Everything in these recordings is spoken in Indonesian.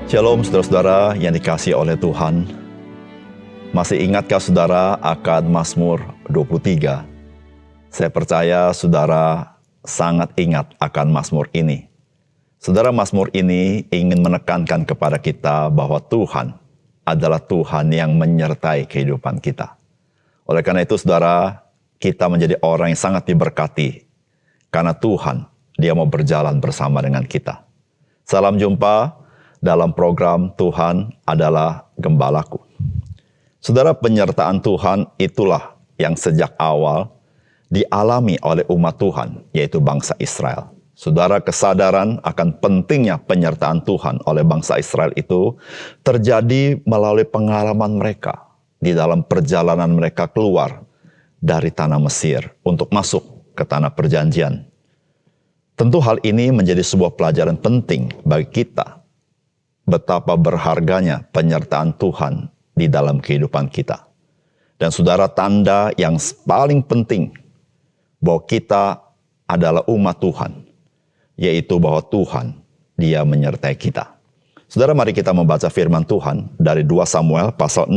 Shalom saudara-saudara yang dikasihi oleh Tuhan. Masih ingatkah saudara akan Mazmur 23? Saya percaya saudara sangat ingat akan Mazmur ini. Saudara, Mazmur ini ingin menekankan kepada kita bahwa Tuhan adalah Tuhan yang menyertai kehidupan kita. Oleh karena itu saudara, kita menjadi orang yang sangat diberkati. Karena Tuhan, Dia mau berjalan bersama dengan kita. Salam jumpa dalam program Tuhan adalah Gembalaku. Saudara, penyertaan Tuhan itulah yang sejak awal dialami oleh umat Tuhan, yaitu bangsa Israel. Saudara, kesadaran akan pentingnya penyertaan Tuhan oleh bangsa Israel itu terjadi melalui pengalaman mereka di dalam perjalanan mereka keluar dari tanah Mesir untuk masuk ke tanah perjanjian. Tentu hal ini menjadi sebuah pelajaran penting bagi kita, betapa berharganya penyertaan Tuhan di dalam kehidupan kita. Dan saudara, tanda yang paling penting bahwa kita adalah umat Tuhan, yaitu bahwa Tuhan, Dia menyertai kita. Saudara, mari kita membaca firman Tuhan dari 2 Samuel pasal 6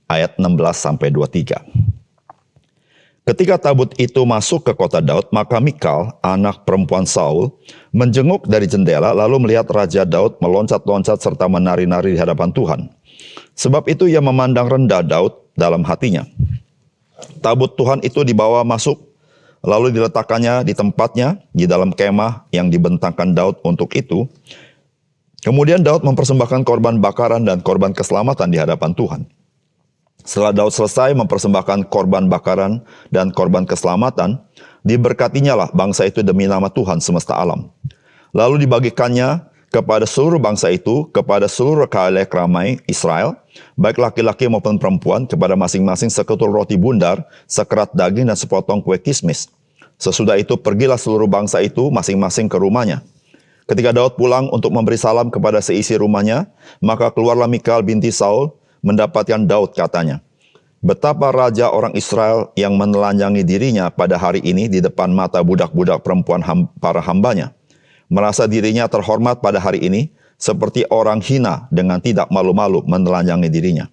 ayat 16-23. Ketika tabut itu masuk ke kota Daud, maka Mikal, anak perempuan Saul, menjenguk dari jendela lalu melihat Raja Daud meloncat-loncat serta menari-nari di hadapan Tuhan. Sebab itu ia memandang rendah Daud dalam hatinya. Tabut Tuhan itu dibawa masuk, lalu diletakkannya di tempatnya di dalam kemah yang dibentangkan Daud untuk itu. Kemudian Daud mempersembahkan korban bakaran dan korban keselamatan di hadapan Tuhan. Setelah Daud selesai mempersembahkan korban bakaran dan korban keselamatan, diberkatinya lah bangsa itu demi nama Tuhan semesta alam. Lalu dibagikannya kepada seluruh bangsa itu, kepada seluruh khalek ramai Israel, baik laki-laki maupun perempuan, kepada masing-masing seketul roti bundar, sekerat daging dan sepotong kue kismis. Sesudah itu pergilah seluruh bangsa itu masing-masing ke rumahnya. Ketika Daud pulang untuk memberi salam kepada seisi rumahnya, maka keluarlah Mikal binti Saul, mendapatkan Daud, katanya, betapa raja orang Israel yang menelanjangi dirinya pada hari ini di depan mata budak-budak perempuan para hambanya, merasa dirinya terhormat pada hari ini, seperti orang hina dengan tidak malu-malu menelanjangi dirinya.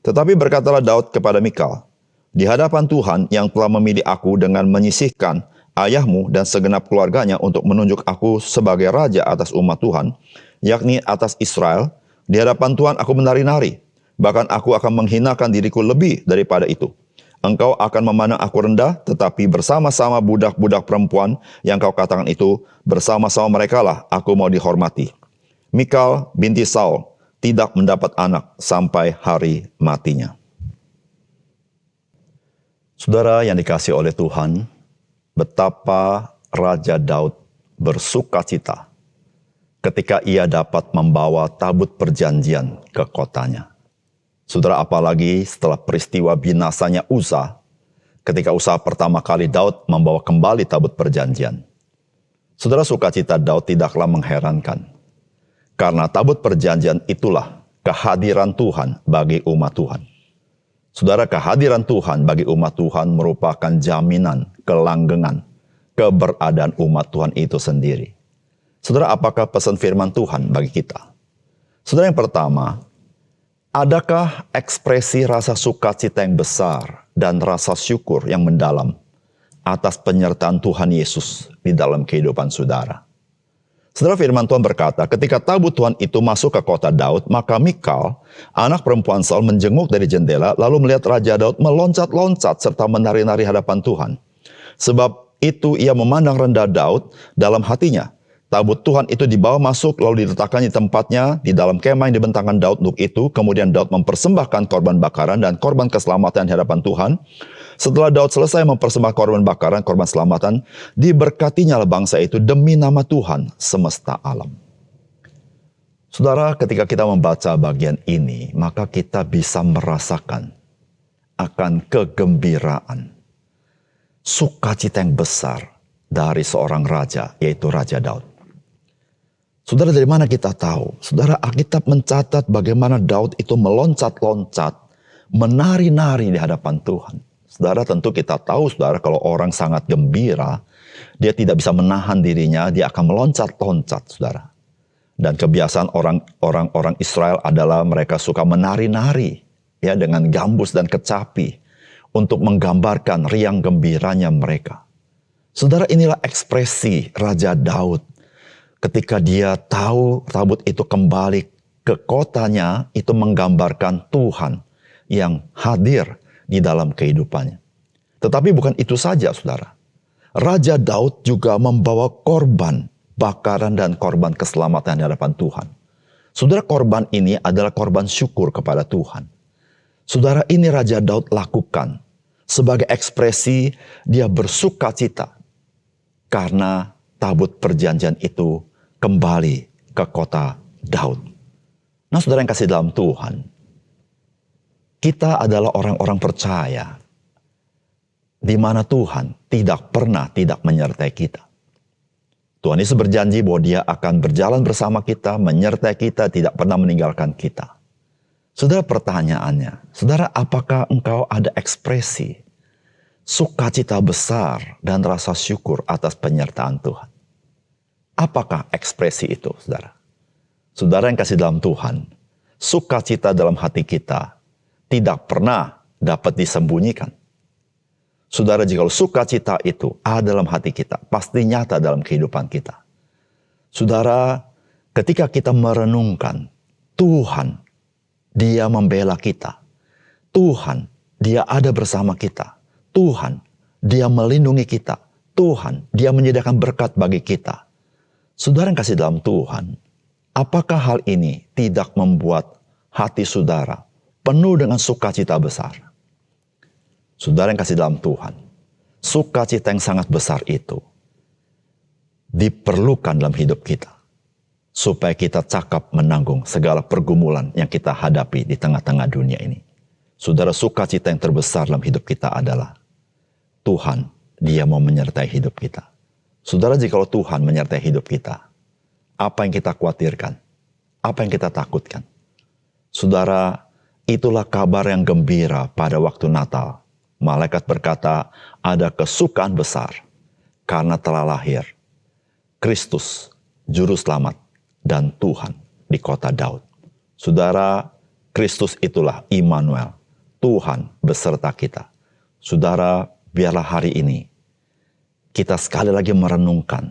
Tetapi berkatalah Daud kepada Mikal, di hadapan Tuhan yang telah memilih aku dengan menyisihkan ayahmu dan segenap keluarganya untuk menunjuk aku sebagai raja atas umat Tuhan, yakni atas Israel, di hadapan Tuhan aku menari-nari. Bahkan aku akan menghinakan diriku lebih daripada itu. Engkau akan memandang aku rendah, tetapi bersama-sama budak-budak perempuan yang kau katakan itu, bersama-sama mereka lah aku mau dihormati. Mikal binti Saul tidak mendapat anak sampai hari matinya. Saudara yang dikasihi oleh Tuhan, betapa Raja Daud bersukacita ketika ia dapat membawa tabut perjanjian ke kotanya. Saudara, apalagi setelah peristiwa binasanya Uza, ketika Uza pertama kali Daud membawa kembali tabut perjanjian. Saudara, sukacita Daud tidaklah mengherankan. Karena tabut perjanjian itulah kehadiran Tuhan bagi umat Tuhan. Saudara, kehadiran Tuhan bagi umat Tuhan merupakan jaminan kelanggengan keberadaan umat Tuhan itu sendiri. Saudara, apakah pesan firman Tuhan bagi kita? Saudara, yang pertama, adakah ekspresi rasa sukacita yang besar dan rasa syukur yang mendalam atas penyertaan Tuhan Yesus di dalam kehidupan saudara? Saudara, firman Tuhan berkata, ketika tabut Tuhan itu masuk ke kota Daud, maka Mikal, anak perempuan Saul, menjenguk dari jendela, lalu melihat Raja Daud meloncat-loncat serta menari-nari hadapan Tuhan. Sebab itu ia memandang rendah Daud dalam hatinya. Tabut Tuhan itu dibawa masuk lalu diletakkan di tempatnya di dalam kemah yang dibentangkan Daud untuk itu. Kemudian Daud mempersembahkan korban bakaran dan korban keselamatan di hadapan Tuhan. Setelah Daud selesai mempersembahkan korban bakaran, korban keselamatan, diberkatinya bangsa itu demi nama Tuhan semesta alam. Saudara, ketika kita membaca bagian ini, maka kita bisa merasakan akan kegembiraan, sukacita yang besar dari seorang raja, yaitu Raja Daud. Saudara, dari mana kita tahu? Saudara, Alkitab mencatat bagaimana Daud itu meloncat-loncat, menari-nari di hadapan Tuhan. Saudara, tentu kita tahu, saudara, kalau orang sangat gembira, dia tidak bisa menahan dirinya, dia akan meloncat-loncat, saudara. Dan kebiasaan orang Israel adalah mereka suka menari-nari ya dengan gambus dan kecapi untuk menggambarkan riang gembiranya mereka. Saudara, inilah ekspresi Raja Daud ketika dia tahu tabut itu kembali ke kotanya, itu menggambarkan Tuhan yang hadir di dalam kehidupannya. Tetapi bukan itu saja, saudara. Raja Daud juga membawa korban bakaran dan korban keselamatan di hadapan Tuhan. Saudara, korban ini adalah korban syukur kepada Tuhan. Saudara, ini Raja Daud lakukan sebagai ekspresi dia bersuka cita karena tabut perjanjian itu kembali ke kota Daud. Nah, saudara yang kasih dalam Tuhan, kita adalah orang-orang percaya di mana Tuhan tidak pernah tidak menyertai kita. Tuhan Yesus berjanji bahwa Dia akan berjalan bersama kita, menyertai kita, tidak pernah meninggalkan kita. Saudara, pertanyaannya, saudara, apakah engkau ada ekspresi sukacita besar dan rasa syukur atas penyertaan Tuhan? Apakah ekspresi itu, saudara? Saudara yang kasih dalam Tuhan, sukacita dalam hati kita tidak pernah dapat disembunyikan. Saudara, jika sukacita itu ada dalam hati kita, pasti nyata dalam kehidupan kita. Saudara, ketika kita merenungkan, Tuhan, Dia membela kita. Tuhan, Dia ada bersama kita. Tuhan, Dia melindungi kita. Tuhan, Dia menyediakan berkat bagi kita. Saudara yang kasih dalam Tuhan, apakah hal ini tidak membuat hati saudara penuh dengan sukacita besar? Saudara yang kasih dalam Tuhan, sukacita yang sangat besar itu diperlukan dalam hidup kita, supaya kita cakap menanggung segala pergumulan yang kita hadapi di tengah-tengah dunia ini. Saudara, sukacita yang terbesar dalam hidup kita adalah Tuhan, Dia mau menyertai hidup kita. Saudara, jikalau Tuhan menyertai hidup kita, apa yang kita khawatirkan? Apa yang kita takutkan? Saudara, itulah kabar yang gembira pada waktu Natal. Malaikat berkata, ada kesukaan besar karena telah lahir Kristus, Juru Selamat, dan Tuhan di kota Daud. Saudara, Kristus itulah Immanuel, Tuhan beserta kita. Saudara, biarlah hari ini kita sekali lagi merenungkan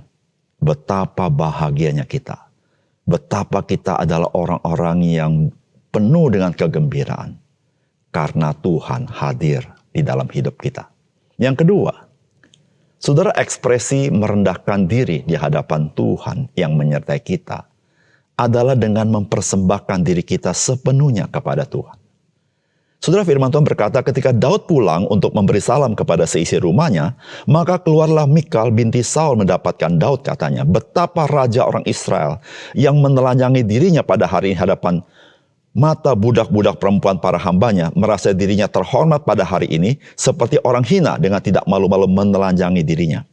betapa bahagianya kita. Betapa kita adalah orang-orang yang penuh dengan kegembiraan karena Tuhan hadir di dalam hidup kita. Yang kedua, saudara, ekspresi merendahkan diri di hadapan Tuhan yang menyertai kita adalah dengan mempersembahkan diri kita sepenuhnya kepada Tuhan. Saudara, firman Tuhan berkata, ketika Daud pulang untuk memberi salam kepada seisi rumahnya, maka keluarlah Mikal binti Saul mendapatkan Daud, katanya, betapa raja orang Israel yang menelanjangi dirinya pada hari ini hadapan mata budak-budak perempuan para hambanya, merasa dirinya terhormat pada hari ini, seperti orang hina dengan tidak malu-malu menelanjangi dirinya.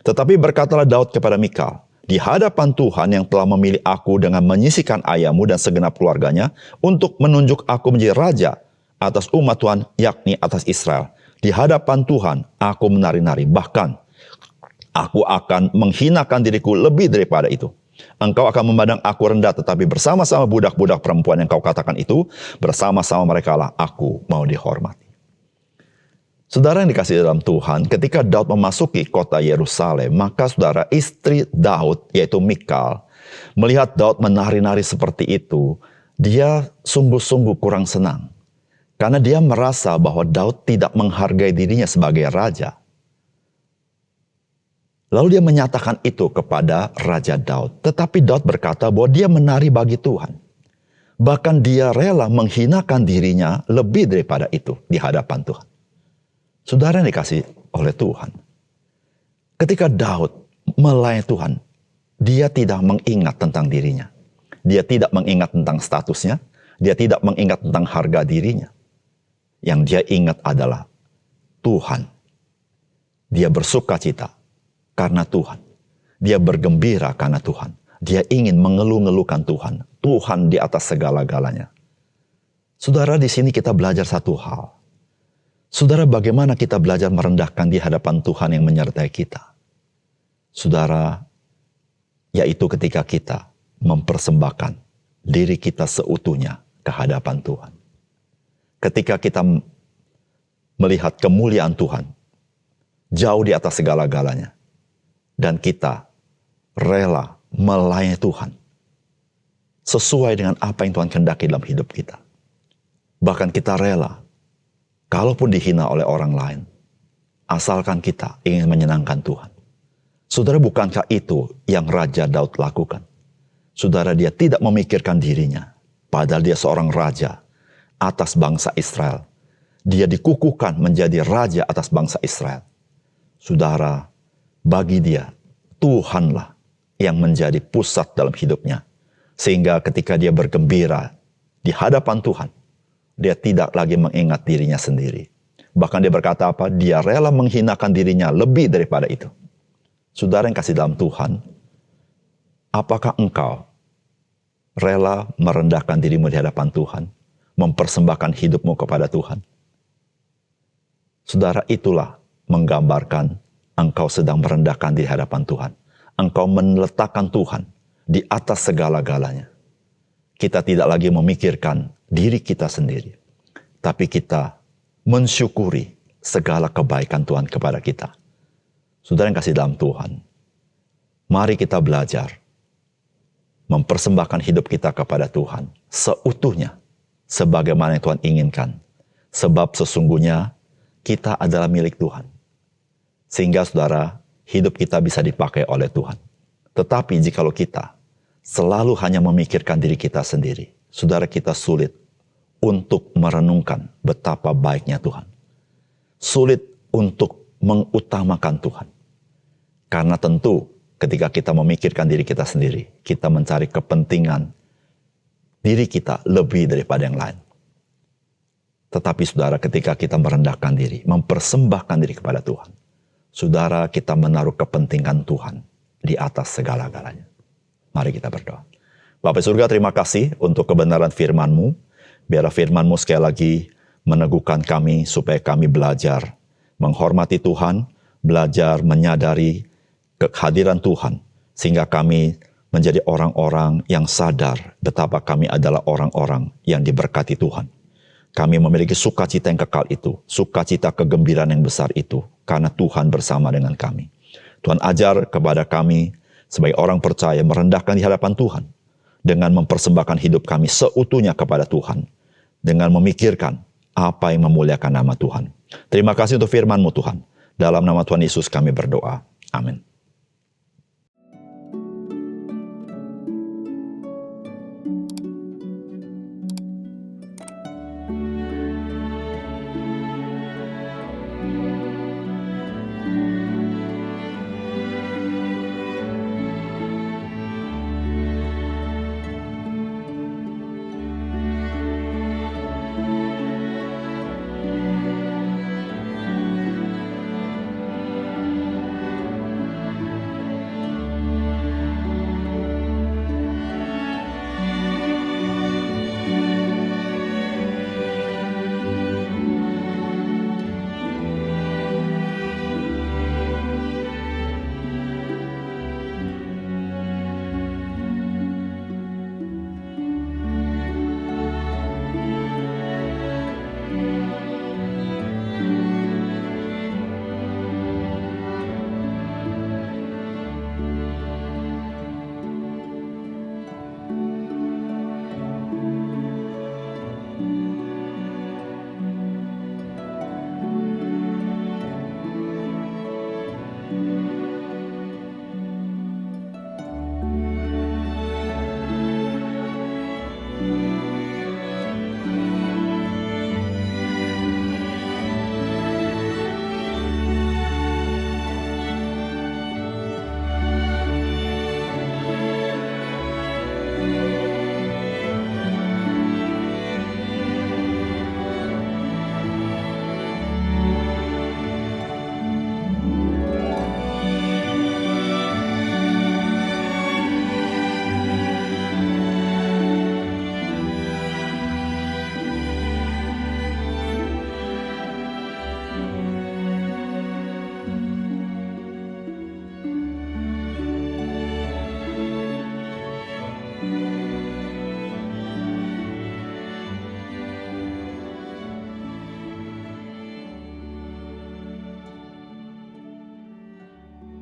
Tetapi berkatalah Daud kepada Mikal, di hadapan Tuhan yang telah memilih aku dengan menyisihkan ayahmu dan segenap keluarganya, untuk menunjuk aku menjadi raja atas umat Tuhan, yakni atas Israel. Di hadapan Tuhan, aku menari-nari, bahkan aku akan menghinakan diriku lebih daripada itu. Engkau akan memandang aku rendah, tetapi bersama-sama budak-budak perempuan yang kau katakan itu, bersama-sama mereka lah aku mau dihormati. Saudara yang dikasihi dalam Tuhan, ketika Daud memasuki kota Yerusalem, maka saudara, istri Daud, yaitu Mikal, melihat Daud menari-nari seperti itu, dia sungguh-sungguh kurang senang. Karena dia merasa bahwa Daud tidak menghargai dirinya sebagai raja. Lalu dia menyatakan itu kepada Raja Daud. Tetapi Daud berkata bahwa dia menari bagi Tuhan. Bahkan dia rela menghinakan dirinya lebih daripada itu di hadapan Tuhan. Saudara yang dikasih oleh Tuhan, ketika Daud melayani Tuhan, dia tidak mengingat tentang dirinya. Dia tidak mengingat tentang statusnya. Dia tidak mengingat tentang harga dirinya. Yang dia ingat adalah Tuhan. Dia bersuka cita karena Tuhan. Dia bergembira karena Tuhan. Dia ingin mengeluh-ngeluhkan Tuhan. Tuhan di atas segala-galanya. Saudara, di sini kita belajar satu hal. Saudara, bagaimana kita belajar merendahkan di hadapan Tuhan yang menyertai kita? Saudara, yaitu ketika kita mempersembahkan diri kita seutuhnya ke hadapan Tuhan. Ketika kita melihat kemuliaan Tuhan jauh di atas segala-galanya, dan kita rela melayani Tuhan sesuai dengan apa yang Tuhan kehendaki dalam hidup kita. Bahkan kita rela, kalaupun dihina oleh orang lain, asalkan kita ingin menyenangkan Tuhan. Saudara, bukankah itu yang Raja Daud lakukan? Saudara, dia tidak memikirkan dirinya, padahal dia seorang raja atas bangsa Israel. Dia dikukuhkan menjadi raja atas bangsa Israel. Saudara, bagi dia, Tuhanlah yang menjadi pusat dalam hidupnya. Sehingga ketika dia bergembira di hadapan Tuhan, dia tidak lagi mengingat dirinya sendiri. Bahkan dia berkata apa? Dia rela menghinakan dirinya lebih daripada itu. Saudara yang kasih dalam Tuhan, apakah engkau rela merendahkan dirimu di hadapan Tuhan? Mempersembahkan hidupmu kepada Tuhan? Saudara, itulah menggambarkan engkau sedang merendahkan di hadapan Tuhan. Engkau meletakkan Tuhan di atas segala-galanya. Kita tidak lagi memikirkan diri kita sendiri, tapi kita mensyukuri segala kebaikan Tuhan kepada kita. Saudara yang kasih dalam Tuhan, mari kita belajar mempersembahkan hidup kita kepada Tuhan seutuhnya, sebagaimana yang Tuhan inginkan. Sebab sesungguhnya kita adalah milik Tuhan. Sehingga saudara, hidup kita bisa dipakai oleh Tuhan. Tetapi jikalau kita selalu hanya memikirkan diri kita sendiri, saudara, kita sulit untuk merenungkan betapa baiknya Tuhan. Sulit untuk mengutamakan Tuhan. Karena tentu ketika kita memikirkan diri kita sendiri, kita mencari kepentingan diri kita lebih daripada yang lain. Tetapi saudara, ketika kita merendahkan diri, mempersembahkan diri kepada Tuhan, saudara, kita menaruh kepentingan Tuhan di atas segala-galanya. Mari kita berdoa. Bapa surga, terima kasih untuk kebenaran firman-Mu. Biarlah firman-Mu sekali lagi meneguhkan kami supaya kami belajar menghormati Tuhan, belajar menyadari kehadiran Tuhan, sehingga kami menjadi orang-orang yang sadar betapa kami adalah orang-orang yang diberkati Tuhan. Kami memiliki sukacita yang kekal itu, sukacita kegembiraan yang besar itu, karena Tuhan bersama dengan kami. Tuhan ajar kepada kami sebagai orang percaya merendahkan di hadapan Tuhan, dengan mempersembahkan hidup kami seutuhnya kepada Tuhan, dengan memikirkan apa yang memuliakan nama Tuhan. Terima kasih untuk firman-Mu Tuhan. Dalam nama Tuhan Yesus kami berdoa. Amin.